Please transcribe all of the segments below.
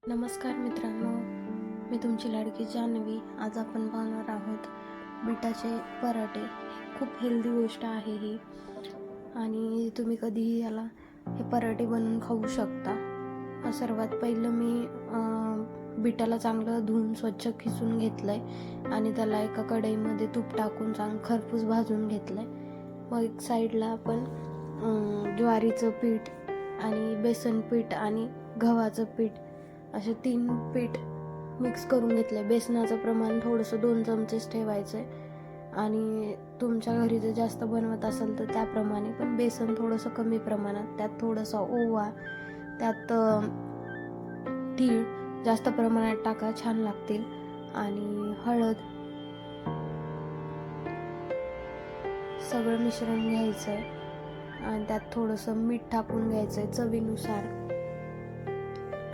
नमस्कार मित्रांनो, मी तुमची लाडकी जान्हवी. आज आपण पाहणार आहोत बीटाचे पराठे. खूप हेल्दी गोष्ट आहे ही आणि तुम्ही कधीही हे पराठे बनवून खाऊ शकता. सर्वात पहिलं मी बीटाला चांगलं धुवून स्वच्छ खिसून घेतलं आहे आणि त्याला एका कढईमध्ये तूप टाकून खरपूस भाजून घेतलं आहे. मग एक साईडला आपण ज्वारीचं पीठ आणि बेसन पीठ आणि गव्हाचं पीठ असे 3 पीठ मिक्स करून घेतले. बेसनाचं प्रमाण थोडंसं 2 चमचेच ठेवायचं आहे आणि तुमच्या घरी जर जास्त बनवत असाल तर त्याप्रमाणे, पण बेसन थोडंसं कमी प्रमाणात. त्यात थोडासा ओवा, त्यात तीळ जास्त प्रमाणात टाका, छान लागतील. आणि हळद, सगळं मिश्रण घ्यायचं आहे आणि त्यात थोडंसं मीठ टाकून घ्यायचं आहे चवीनुसार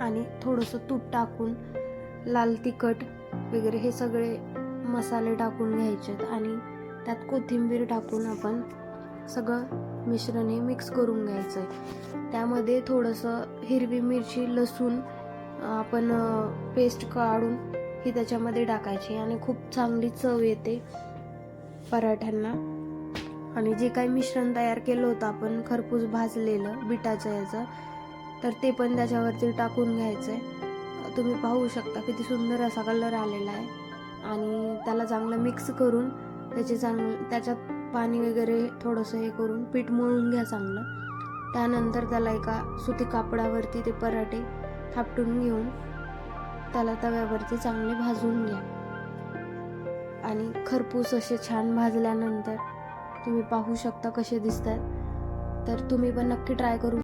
आणि थोडंसं तूप टाकून लाल तिखट वगैरे हे सगळे मसाले टाकून घ्यायचे आणि त्यात कोथिंबीर टाकून आपण सगळं मिश्रण हे मिक्स करून घ्यायचं आहे. त्यामध्ये थोडंसं हिरवी मिरची, लसूण आपण पेस्ट काढून ही त्याच्यामध्ये टाकायची आणि खूप चांगली चव येते पराठ्यांना. आणि जे काही मिश्रण तयार केलं होतं आपण खरपूस भाजलेलं बीटाचं याचं, तर ते पण त्याच्यावरती टाकून घ्यायचं आहे. तुम्ही पाहू शकता किती सुंदर असा कलर आलेला आहे. आणि त्याला चांगलं मिक्स करून त्याच्यात पाणी वगैरे थोडंसं हे करून पीठ मळून घ्या चांगलं. त्यानंतर त्याला एका सुती कापडावरती ते पराठे थापटून घेऊन त्याला तव्यावरती चांगले भाजून घ्या आणि खरपूस असे छान भाजल्यानंतर तुम्ही पाहू शकता कसे दिसतात. तर तुम्ही पण नक्की ट्राय करून